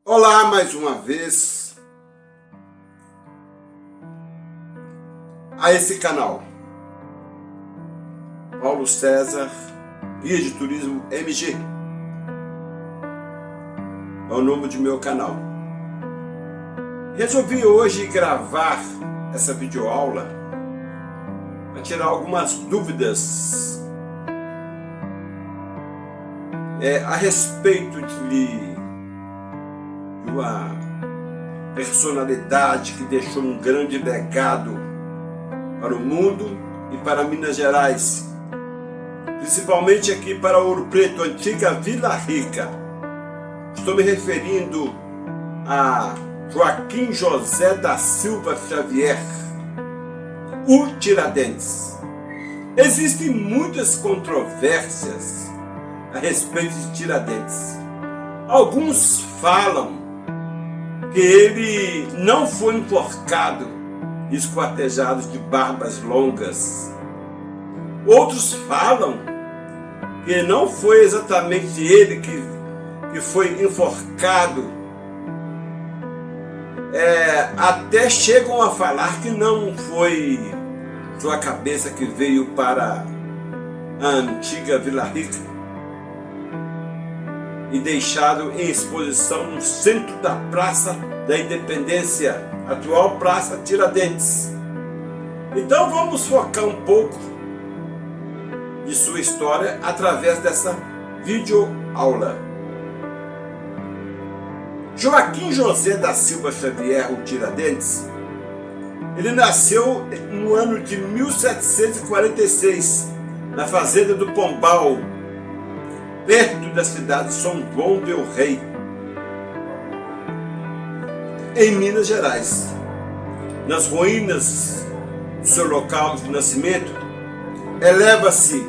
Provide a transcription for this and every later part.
Olá, mais uma vez a esse canal, Paulo César, Guia de Turismo MG, é o nome do meu canal. Resolvi hoje gravar essa videoaula para tirar algumas dúvidas a respeito de uma personalidade que deixou um grande legado para o mundo e para Minas Gerais, principalmente aqui para Ouro Preto, antiga Vila Rica. Estou me referindo a Joaquim José da Silva Xavier, o Tiradentes. Existem muitas controvérsias a respeito de Tiradentes. Alguns falam que ele não foi enforcado e esquartejado de barbas longas. Outros falam que não foi exatamente ele que foi enforcado. Até chegam a falar que não foi sua cabeça que veio para a antiga Vila Rica e deixado em exposição no centro da Praça da Independência, atual Praça Tiradentes. Então vamos focar um pouco de sua história através dessa videoaula. Joaquim José da Silva Xavier, o Tiradentes, ele nasceu no ano de 1746, na fazenda do Pombal, perto da cidade de São João del Rei, em Minas Gerais. Nas ruínas do seu local de nascimento, eleva-se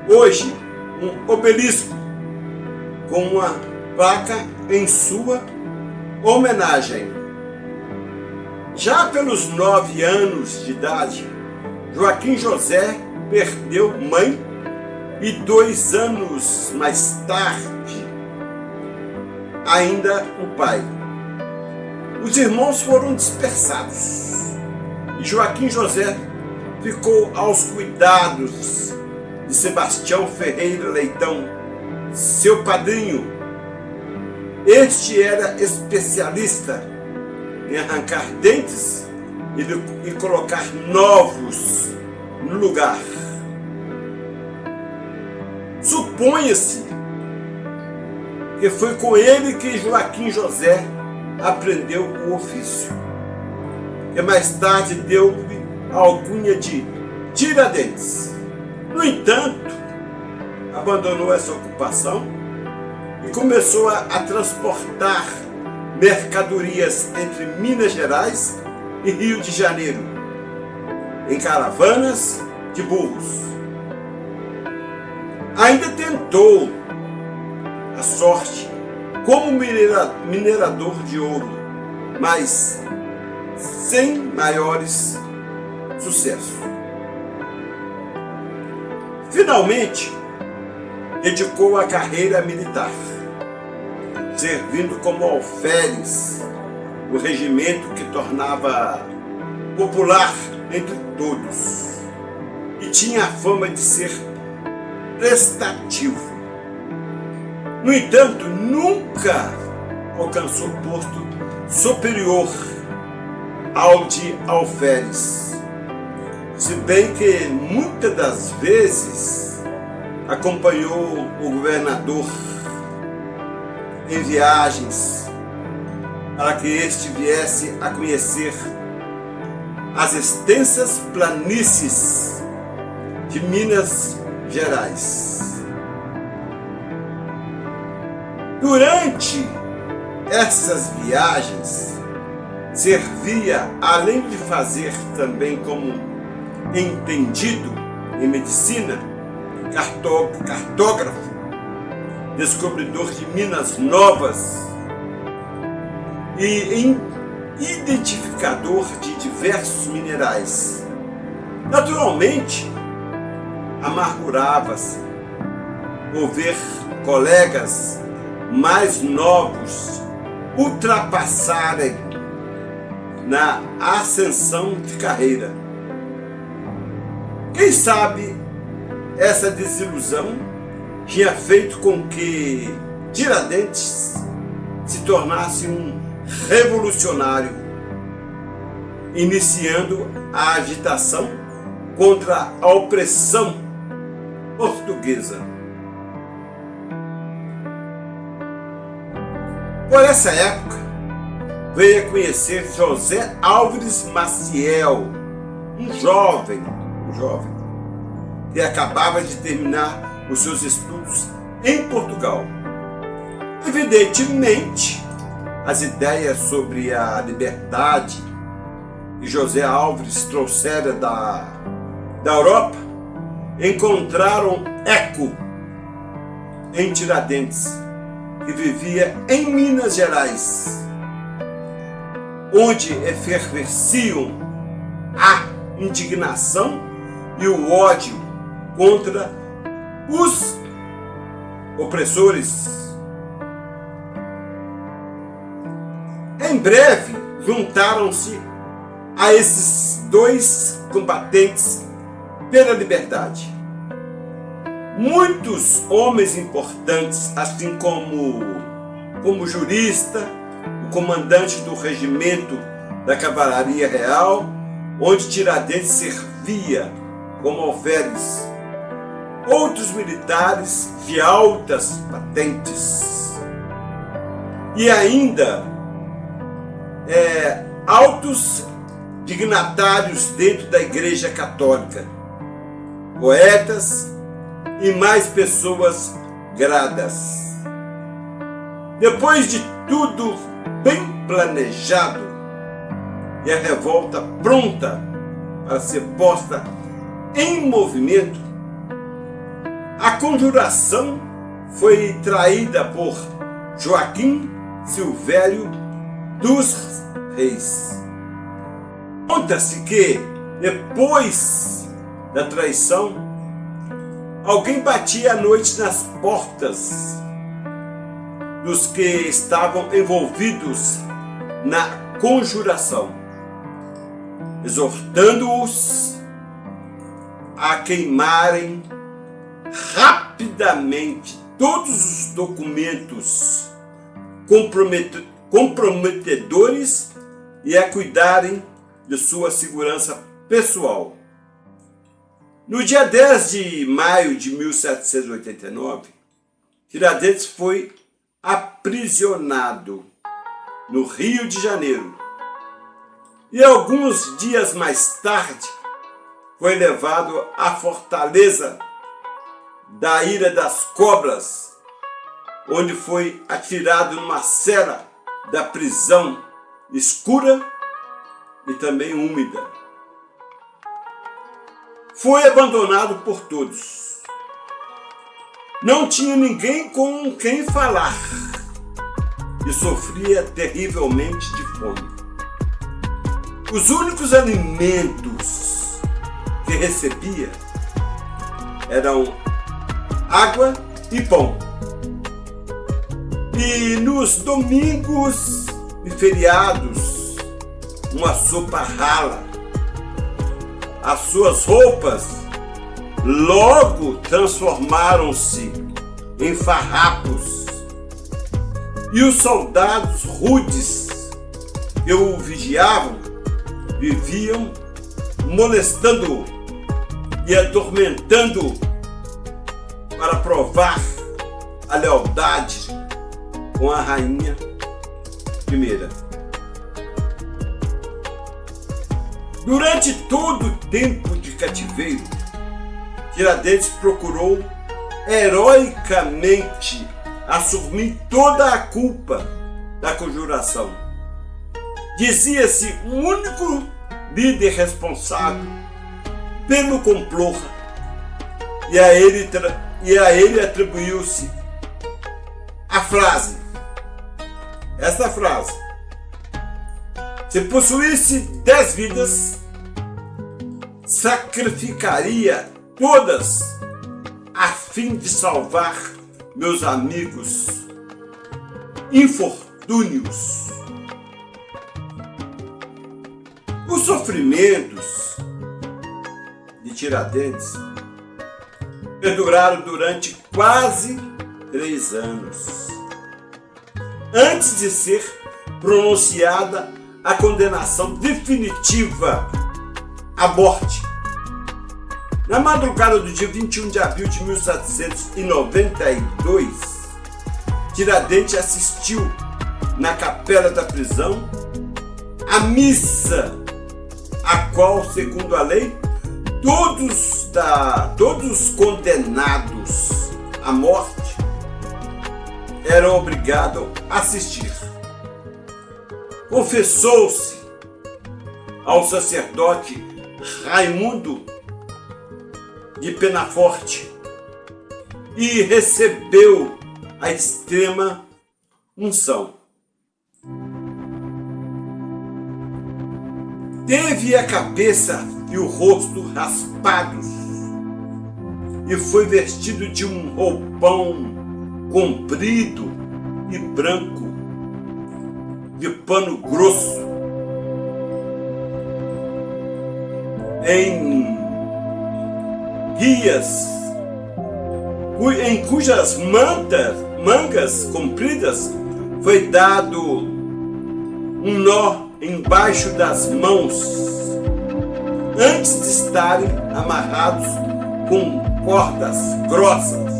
hoje um obelisco com uma placa em sua homenagem. Já pelos 9 anos de idade, Joaquim José perdeu mãe e 2 anos mais tarde, ainda o pai. Os irmãos foram dispersados e Joaquim José ficou aos cuidados de Sebastião Ferreira Leitão, seu padrinho. Este era especialista em arrancar dentes e colocar novos no lugar. Supõe-se que foi com ele que Joaquim José aprendeu o ofício, que mais tarde deu-lhe a alcunha de Tiradentes. No entanto, abandonou essa ocupação e começou a transportar mercadorias entre Minas Gerais e Rio de Janeiro, em caravanas de burros. Ainda tentou a sorte como minerador de ouro, mas sem maiores sucessos. Finalmente, dedicou a carreira militar, servindo como alferes, o regimento que tornava popular entre todos, e tinha a fama de ser prestativo. No entanto, nunca alcançou posto superior ao de alferes, se bem que muitas das vezes acompanhou o governador em viagens para que este viesse a conhecer as extensas planícies de Minas Gerais. Durante essas viagens, servia, além de fazer também como entendido em medicina, cartógrafo, descobridor de minas novas e identificador de diversos minerais. Naturalmente, amargurava-se por ver colegas mais novos ultrapassarem na ascensão de carreira. Quem sabe essa desilusão tinha feito com que Tiradentes se tornasse um revolucionário, iniciando a agitação contra a opressão portuguesa. Por essa época, veio a conhecer José Álvares Maciel, um jovem, que acabava de terminar os seus estudos em Portugal. Evidentemente, as ideias sobre a liberdade que José Álvares trouxera da Europa encontraram eco em Tiradentes, que vivia em Minas Gerais, onde efervesciam a indignação e o ódio contra os opressores. Em breve, juntaram-se a esses dois combatentes pela liberdade muitos homens importantes, assim como o jurista, o comandante do regimento da Cavalaria Real, onde Tiradentes servia como alferes, outros militares de altas patentes e ainda altos dignatários dentro da Igreja Católica, poetas e mais pessoas gradas. Depois de tudo bem planejado e a revolta pronta para ser posta em movimento, a conjuração foi traída por Joaquim Silvério dos Reis. Conta-se que, depois da traição, alguém batia à noite nas portas dos que estavam envolvidos na conjuração, exortando-os a queimarem rapidamente todos os documentos comprometedores e a cuidarem de sua segurança pessoal. No dia 10 de maio de 1789, Tiradentes foi aprisionado no Rio de Janeiro e alguns dias mais tarde foi levado à fortaleza da Ilha das Cobras, onde foi atirado numa cela da prisão escura e também úmida. Foi abandonado por todos. Não tinha ninguém com quem falar e sofria terrivelmente de fome. Os únicos alimentos que recebia eram água e pão. E nos domingos e feriados, uma sopa rala. As suas roupas logo transformaram-se em farrapos, e os soldados rudes que o vigiavam viviam molestando-o e atormentando-o para provar a lealdade com a rainha primeira. Durante todo o tempo de cativeiro, Tiradentes procurou heroicamente assumir toda a culpa da conjuração. Dizia-se o único líder responsável pelo complô, e a ele atribuiu-se esta frase: se possuísse 10 vidas, sacrificaria todas a fim de salvar meus amigos infortúnios. Os sofrimentos de Tiradentes perduraram durante quase 3 anos, antes de ser pronunciada a condenação definitiva à morte. Na madrugada do dia 21 de abril de 1792, Tiradentes assistiu na capela da prisão a missa, a qual, segundo a lei, todos condenados à morte eram obrigados a assistir. Confessou-se ao sacerdote Raimundo de Penaforte e recebeu a extrema unção. Teve a cabeça e o rosto raspados e foi vestido de um roupão comprido e branco de pano grosso, em cujas mangas compridas foi dado um nó embaixo das mãos, antes de estarem amarrados com cordas grossas,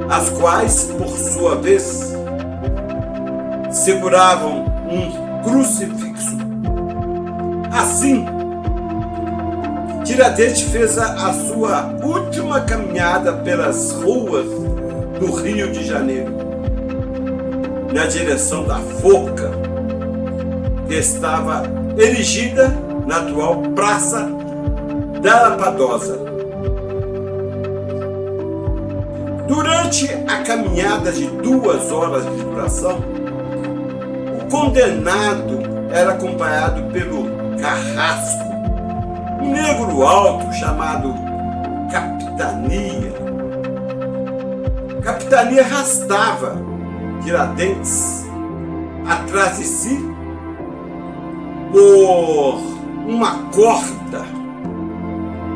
as quais, por sua vez, seguravam um crucifixo. Assim, Tiradentes fez a sua última caminhada pelas ruas do Rio de Janeiro, na direção da forca, que estava erigida na atual Praça da Lapadosa. Durante a caminhada de 2 horas de duração, o condenado era acompanhado pelo carrasco, um negro alto chamado Capitania. Capitania arrastava Tiradentes atrás de si por uma corda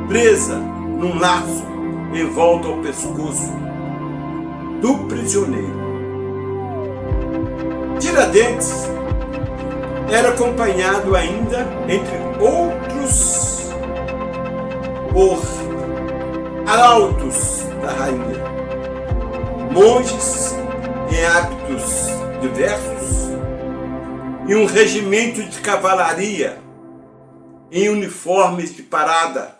presa num laço em volta ao pescoço do prisioneiro. Tiradentes era acompanhado ainda, entre outros, por arautos da rainha, monges em hábitos diversos e um regimento de cavalaria em uniformes de parada.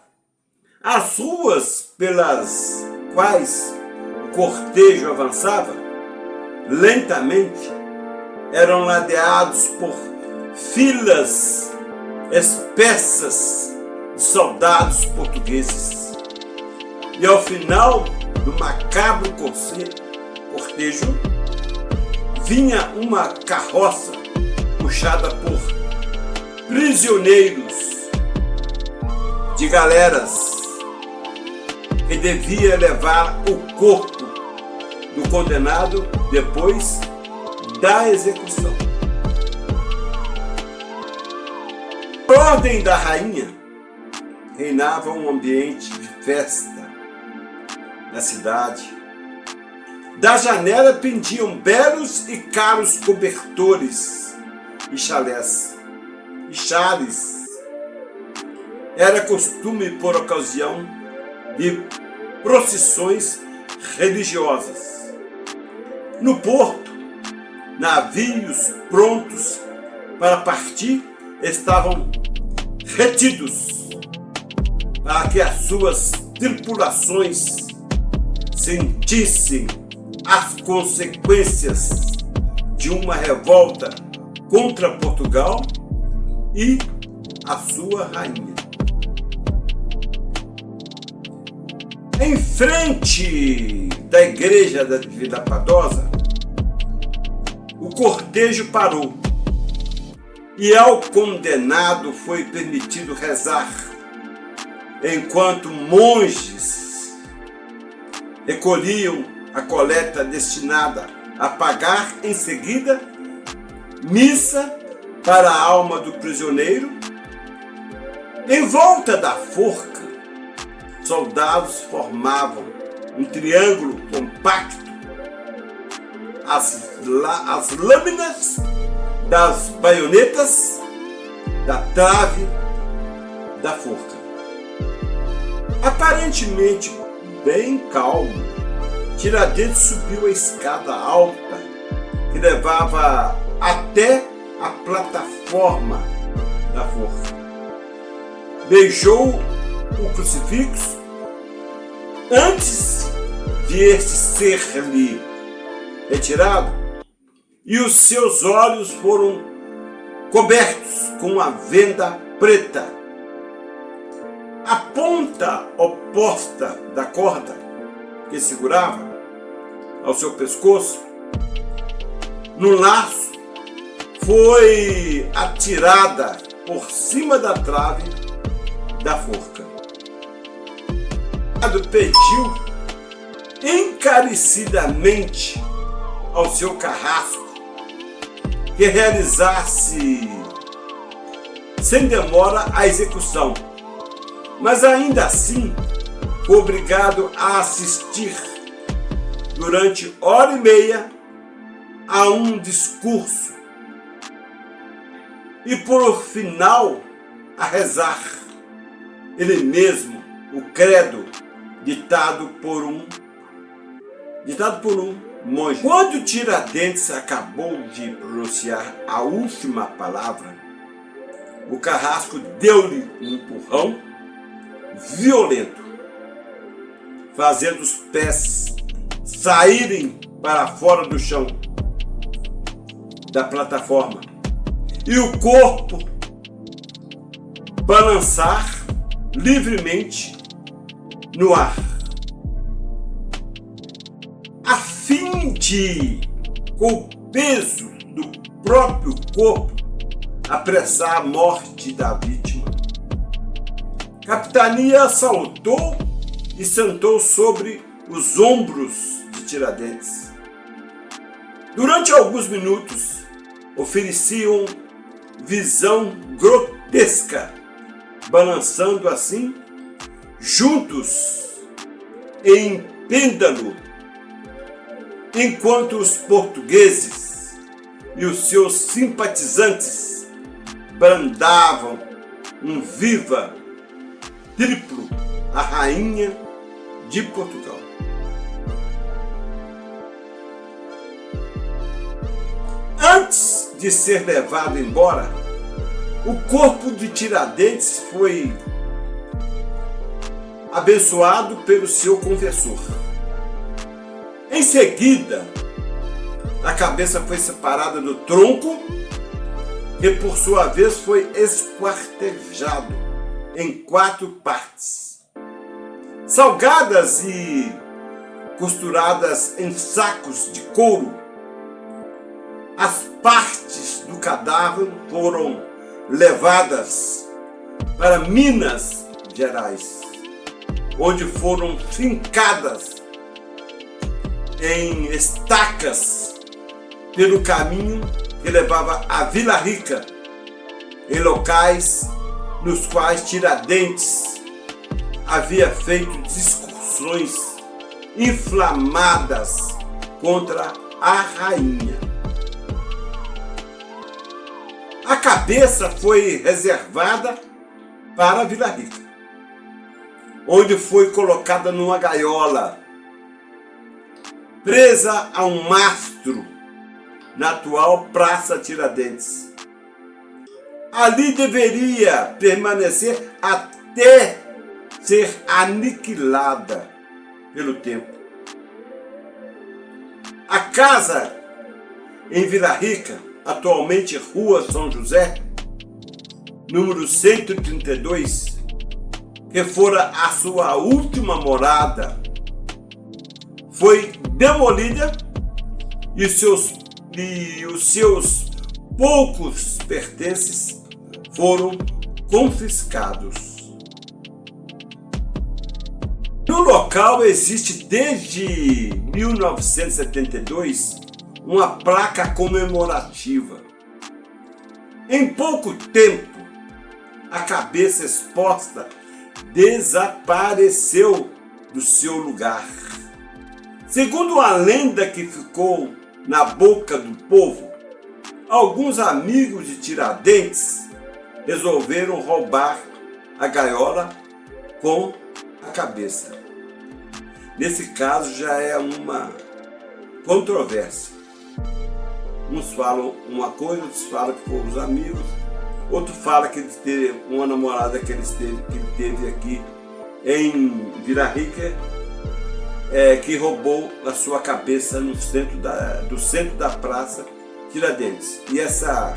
As ruas pelas quais o cortejo avançava lentamente eram ladeados por filas espessas de soldados portugueses. E ao final do macabro cortejo vinha uma carroça puxada por prisioneiros de galeras que devia levar o corpo do condenado depois da execução. Por ordem da rainha, reinava um ambiente de festa na cidade. Da janela pendiam belos e caros cobertores e chalés e chales. Era costume, por ocasião de procissões religiosas. No porto, navios prontos para partir estavam retidos para que as suas tripulações sentissem as consequências de uma revolta contra Portugal e a sua rainha. Em frente da igreja da Lapadosa, o cortejo parou e ao condenado foi permitido rezar, enquanto monges recolhiam a coleta destinada a pagar em seguida missa para a alma do prisioneiro. Em volta da forca, soldados formavam um triângulo compacto. As lâminas das baionetas da trave da forca. Aparentemente bem calmo, Tiradentes subiu a escada alta que levava até a plataforma da forca. Beijou o crucifixo antes de este ser-lhe retirado, e os seus olhos foram cobertos com uma venda preta. A ponta oposta da corda que segurava ao seu pescoço, no laço, foi atirada por cima da trave da forca. O pediu encarecidamente ao seu carrasco que realizasse sem demora a execução, mas ainda assim foi obrigado a assistir durante 1h30 a um discurso e por final a rezar ele mesmo o credo ditado por um monge. Quando Tiradentes acabou de pronunciar a última palavra, o carrasco deu-lhe um empurrão violento, fazendo os pés saírem para fora do chão da plataforma e o corpo balançar livremente no ar, a fim de, com o peso do próprio corpo, apressar a morte da vítima. Capitania saltou e sentou sobre os ombros de Tiradentes. Durante alguns minutos, ofereciam visão grotesca, balançando assim, juntos em pêndulo, enquanto os portugueses e os seus simpatizantes brandavam um viva triplo à rainha de Portugal. Antes de ser levado embora, o corpo de Tiradentes foi abençoado pelo seu confessor. Em seguida, a cabeça foi separada do tronco, que por sua vez foi esquartejado em 4 partes, salgadas e costuradas em sacos de couro. As partes do cadáver foram levadas para Minas Gerais, onde foram fincadas em estacas pelo caminho que levava a Vila Rica, em locais nos quais Tiradentes havia feito discussões inflamadas contra a rainha. A cabeça foi reservada para a Vila Rica, onde foi colocada numa gaiola, presa a um mastro na atual Praça Tiradentes. Ali deveria permanecer até ser aniquilada pelo tempo. A casa em Vila Rica, atualmente Rua São José, número 132, que fora a sua última morada, foi demolida e os seus poucos pertences foram confiscados. No local existe desde 1972 uma placa comemorativa. Em pouco tempo, a cabeça exposta desapareceu do seu lugar. Segundo a lenda que ficou na boca do povo, alguns amigos de Tiradentes resolveram roubar a gaiola com a cabeça. Nesse caso já é uma controvérsia. Uns falam uma coisa, outros falam que foram os amigos, outro fala que ele teve uma namorada que ele teve aqui em Vila Rica, que roubou a sua cabeça no centro da praça Tiradentes. E essa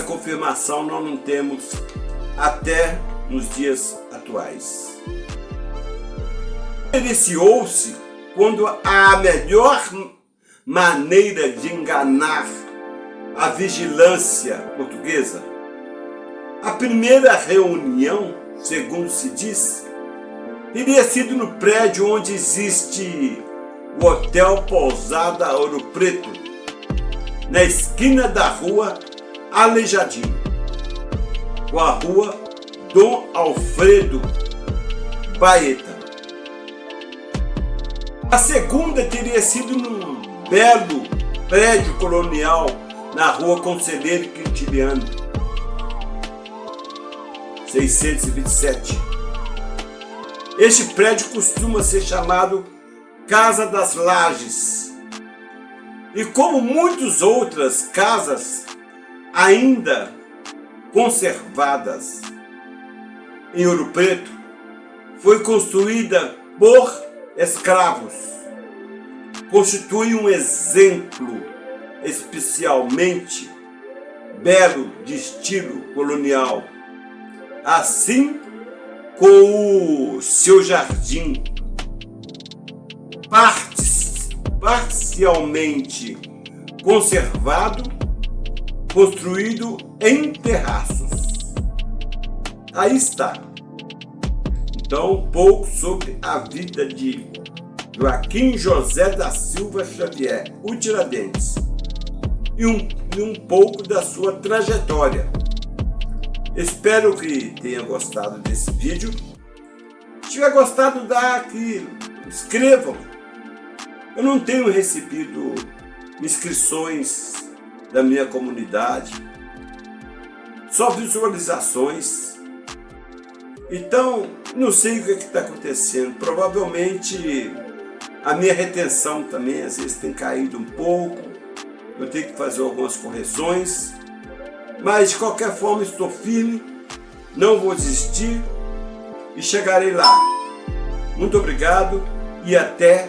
confirmação nós não temos até nos dias atuais. Iniciou-se quando a melhor maneira de enganar a vigilância portuguesa. A primeira reunião, segundo se diz, teria sido no prédio onde existe o Hotel Pousada Ouro Preto, na esquina da rua Aleijadinho, com a rua Dom Alfredo Baeta. A segunda teria sido num belo prédio colonial na rua Conselheiro Quintiliano, 627. Este prédio costuma ser chamado Casa das Lajes. E como muitas outras casas ainda conservadas em Ouro Preto, foi construída por escravos. Constitui um exemplo especialmente belo de estilo colonial, assim com o seu jardim parcialmente conservado, construído em terraços. Aí está. Então, um pouco sobre a vida de Joaquim José da Silva Xavier, o Tiradentes, e um pouco da sua trajetória. Espero que tenha gostado desse vídeo. Se tiver gostado, dá aqui, inscrevam. Eu não tenho recebido inscrições da minha comunidade, só visualizações. Então, não sei o que está acontecendo. Provavelmente a minha retenção também às vezes tem caído um pouco. Eu tenho que fazer algumas correções. Mas de qualquer forma estou firme, não vou desistir e chegarei lá. Muito obrigado e até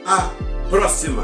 a próxima.